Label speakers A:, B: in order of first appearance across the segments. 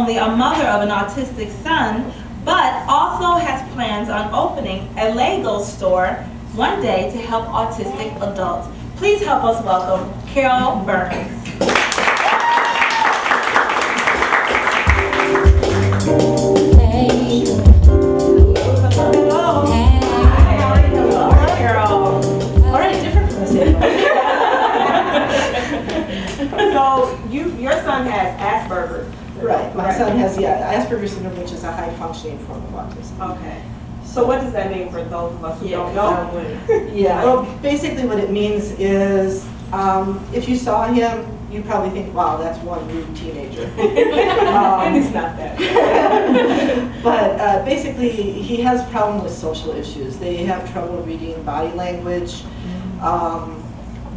A: only a mother of an autistic son, but also has plans on opening a Lego store one day to help autistic adults. Please help us welcome Carole Burns.
B: Hey.
A: Hello.
B: Hey.
A: Hi, how are you? Hi, Carole. All right, different from this.
C: So your son has Asperger's.
D: Right, my son has, Asperger's syndrome, which is a high-functioning form of autism.
C: Okay. So what does that mean for those of us who don't know?
D: Yeah, well, basically what it means is, if you saw him, you'd probably think, wow, that's one rude teenager.
C: And it's not that.
D: But basically, he has a problem with social issues. They have trouble reading body language.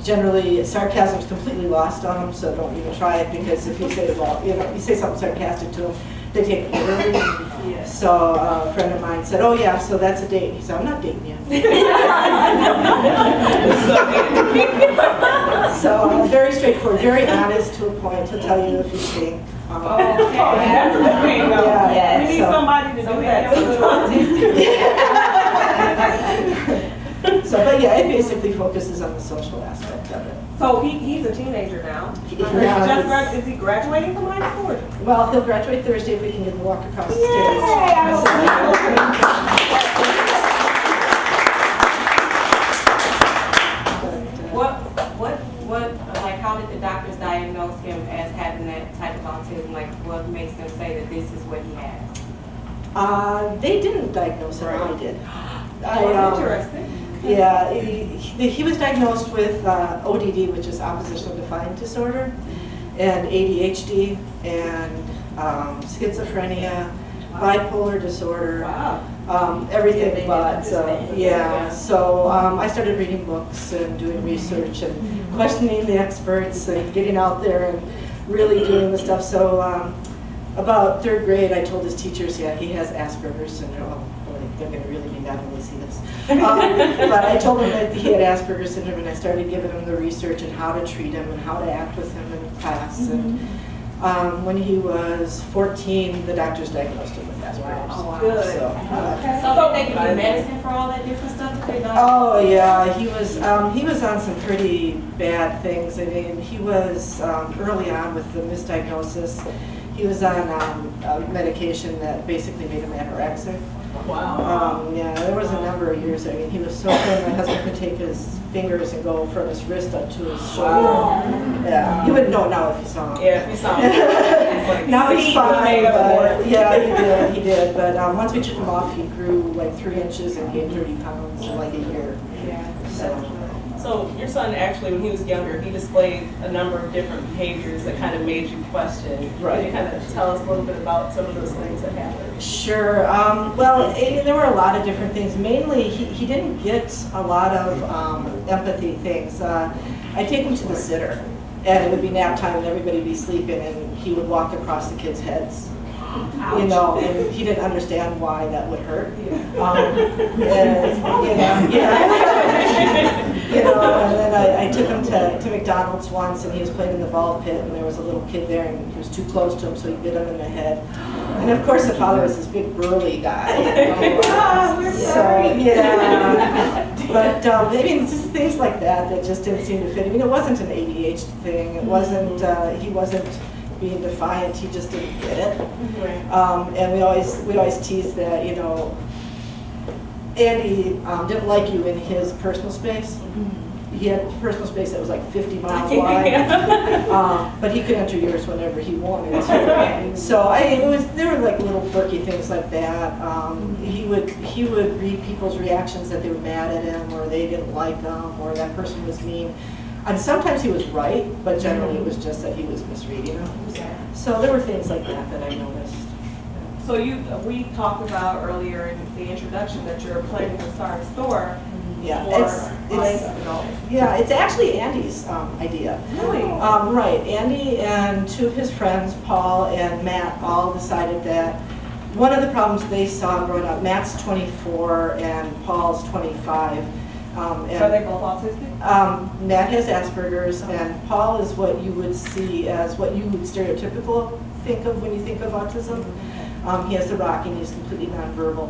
D: Generally, sarcasm is completely lost on them, so don't even try it, because if you say, well, you say something sarcastic to them, they take it literally.
C: Yeah.
D: So a friend of mine said, oh yeah, so that's a date. He said, I'm not dating you. So very straightforward, very honest to a point. He'll tell you if you stink.
C: Okay, that's a good thing though.
D: Yeah,
C: We need
D: so-
C: somebody to do that.
D: So, but yeah, it basically focuses on the social aspect of it.
C: So he's a teenager now.
D: Yeah,
C: Is he graduating from high school?
D: well, he'll graduate Thursday if we can get him to walk across the stage.
E: Like, how did the doctors diagnose him as having that type of autism? Like, what makes them say that this is what he has?
D: They didn't diagnose him, I did.
C: Interesting.
D: Yeah, he was diagnosed with ODD, which is oppositional defiant disorder, and ADHD, and schizophrenia, bipolar disorder, everything but, yeah. So I started reading books and doing research and questioning the experts and getting out there and really doing the stuff. So about third grade, I told his teachers, yeah, he has Asperger's syndrome. They're going to really be mad when they see this. But I told them that he had Asperger's syndrome, and I started giving him the research and how to treat him and how to act with him in class. And when he was 14, the doctors diagnosed him with Asperger's.
C: Oh, wow. Good.
E: So they give you medicine for all that different stuff that they done?
D: Oh yeah, he was on some pretty bad things. I mean, he was early on with the misdiagnosis. He was on medication that basically made him anorexic.
C: Wow.
D: Yeah, there was a number of years. I mean, he was so thin, my husband could take his fingers and go from his wrist up to his shoulder.
C: Wow.
D: Yeah, you wouldn't know now if you saw him.
C: Yeah, if you saw him.
D: Now he's fine, but
C: it.
D: yeah, he did. But once we took him off, he grew like 3 inches and gained 30 pounds in like a year.
C: Yeah. So your son actually, when he was younger, he displayed a number of different behaviors that kind of made you question.
D: Right.
C: Can you kind of tell us a little bit about some of those things that happened?
D: Sure. Well, there were a lot of different things. Mainly, he didn't get a lot of empathy things. I'd take him to the sitter, and it would be nap time, and everybody would be sleeping, and he would walk across the kids' heads. You know, and he didn't understand why that would hurt. And then I took him to McDonald's once, and he was playing in the ball pit, and there was a little kid there, and he was too close to him, so he bit him in the head. And of course, the father was this big burly guy. But I mean, it's just things like that just didn't seem to fit. I mean, it wasn't an ADHD thing. It wasn't. He wasn't being defiant. He just didn't get it. And we always tease that, you know, Andy didn't like you in his personal space. He had personal space that was like 50 miles wide, but he could enter yours whenever he wanted to. So there were like little quirky things like that. He would read people's reactions that they were mad at him, or they didn't like him, or that person was mean. And sometimes he was right, but generally it was just that he was misreading them. So there were things like that that I noticed.
C: So we talked about earlier in the introduction that you're planning to start a store.
D: Yeah,
C: for
D: it's actually Andy's idea.
C: Really?
D: Right, Andy and 2 of his friends, Paul and Matt, all decided that one of the problems they saw growing up, Matt's 24 and Paul's 25.
C: Are they both autistic?
D: Matt has Asperger's, and Paul is what you would see as what you would stereotypical think of when you think of autism. He has the rocking, he's completely nonverbal.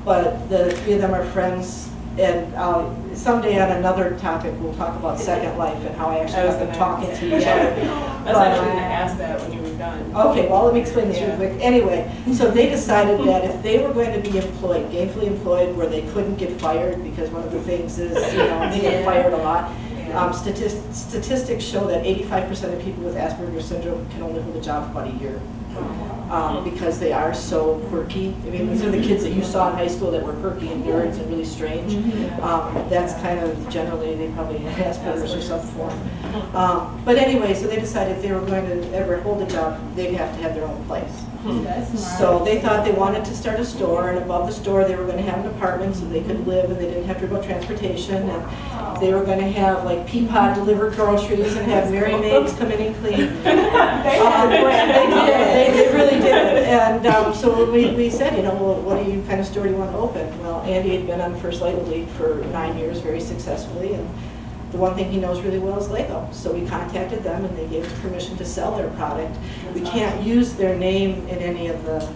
D: But the three of them are friends, and someday on another topic we'll talk about Second Life and how I actually got them talking to each other.
C: I was actually going to ask that when you were done.
D: Okay, well, let me explain this real quick. Anyway, so they decided that if they were going to be employed, gainfully employed, where they couldn't get fired, because one of the things is, they get fired a lot. Statistics show that 85% of people with Asperger's syndrome can only hold a job for about a year. Because they are so quirky. I mean, these are the kids that you saw in high school that were quirky and nerds and really strange. That's kind of generally, they probably have Asperger's or some form. But anyway, so they decided if they were going to ever hold a job, they'd have to have their own place. So they thought they wanted to start a store, and above the store they were going to have an apartment so they could live and they didn't have to worry about transportation. And they were going to have like Peapod deliver groceries and have Mary maids come in and clean. They really did. And so we said, well, what kind of store do you want to open? Well, Andy had been on First Lego League for 9 years very successfully, and the one thing he knows really well is Lego. So we contacted them and they gave us permission to sell their product. We can't use their name in any of the,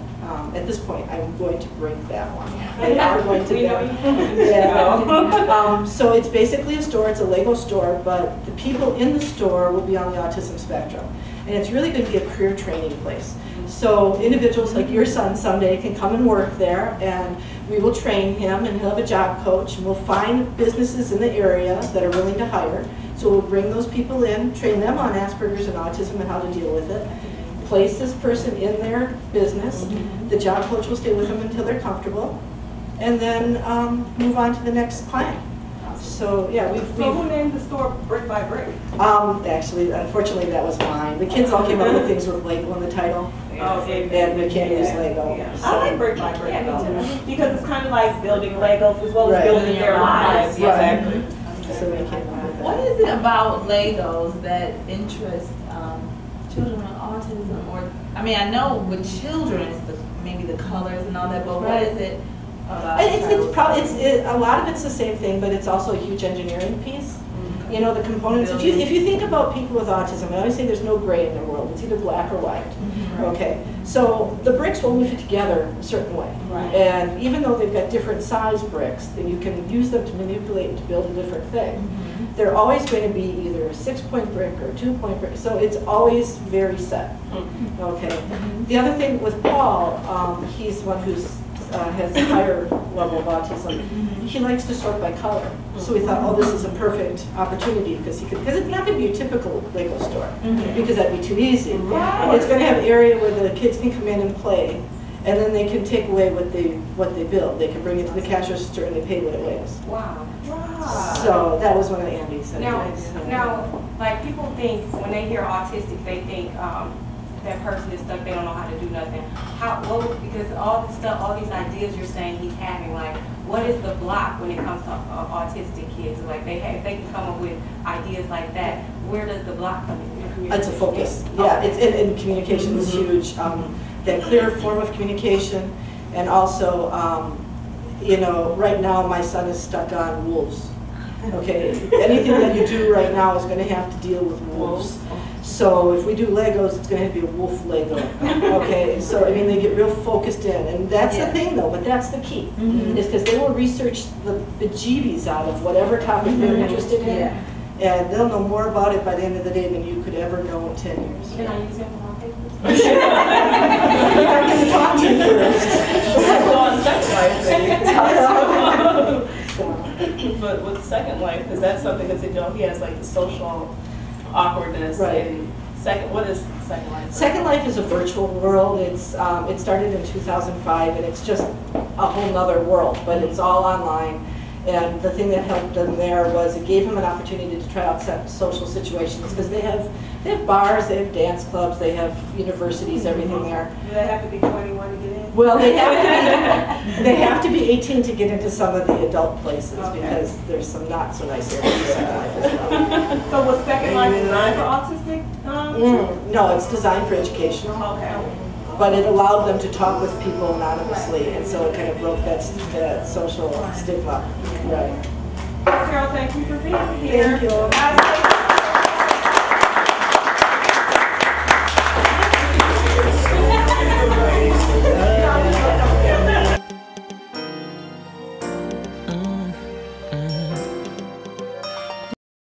D: at this point, I'm going to break that one. They are going to so it's basically a store, it's a Lego store, but the people in the store will be on the autism spectrum. And it's really going to be a career training place. So individuals like your son someday can come and work there, and we will train him, and he'll have a job coach, and we'll find businesses in the area that are willing to hire. So we'll bring those people in, train them on Asperger's and autism and how to deal with it, place this person in their business. The job coach will stay with them until they're comfortable, and then move on to the next client. So yeah,
E: So who named the store Brick by Brick?
D: Actually, unfortunately, that was mine. The kids all came up with things with Lego in the title. And we can't use Lego.
E: So. I like Brick by Brick because it's kind of like building Legos as well as building their lives.
A: Exactly.
D: So we came up with that.
A: What is it about Legos that interests children with autism? Or I mean, I know with children it's maybe the colors and all that, but what is it?
D: A lot of it's the same thing, but it's also a huge engineering piece. The components. If you think about people with autism, I always say there's no gray in their world. It's either black or white. Okay. So the bricks will only fit together a certain way. And even though they've got different size bricks, then you can use them to manipulate and to build a different thing. They're always going to be either a 6-point brick or a 2-point brick. So it's always very set. Okay. The other thing with Paul, he's one who's has a higher level of autism. He likes to sort by color. So we thought, oh, this is a perfect opportunity because it's not going to be a typical Lego store because that'd be too easy. It's going to have an area where the kids can come in and play, and then they can take away what they build. They can bring it to the cash register and they pay what it weighs.
E: Wow.
D: So that was one of Andy's.
E: Now, like people think when they hear autistic, they think that person is stuck, they don't know how to do nothing. Because all this stuff, all these ideas you're saying he's having, like, what is the block when it comes to autistic kids? Like they can come up with ideas like that. Where does the block come in?
D: It's a focus. Yeah, it's and communication is huge. That clear form of communication, and also, right now my son is stuck on wolves. Okay, anything that you do right now is going to have to deal with wolves. So if we do Legos, it's going to have to be a wolf Lego. Okay, so I mean they get real focused in, and that's the thing though. But that's the key, is because they will research the bejeebies out of whatever topic they're interested in, and they'll know more about it by the end of the day than you could ever know in 10 years.
E: Can I use it for my papers?
D: I'm going to talk to you first.
C: Let's go on Second Life. But with Second Life, is that something that he has like the social awkwardness? And what is Second Life?
D: Second Life is a virtual world. It started in 2005, and it's just a whole nother world, but it's all online. And the thing that helped them there was it gave them an opportunity to try out social situations, because they have bars, they have dance clubs, they have universities, everything there.
E: Do they have to be 21 to get in?
D: Well, they have to be 18 to get into some of the adult places, because there's some not so nice areas in Second Life as well.
E: So was Second Life designed for autistic?
D: No, it's designed for educational.
E: Okay.
D: But it allowed them to talk with people anonymously, and so it kind of broke that social stigma. Right.
E: Carole, thank you for being here.
D: Thank you.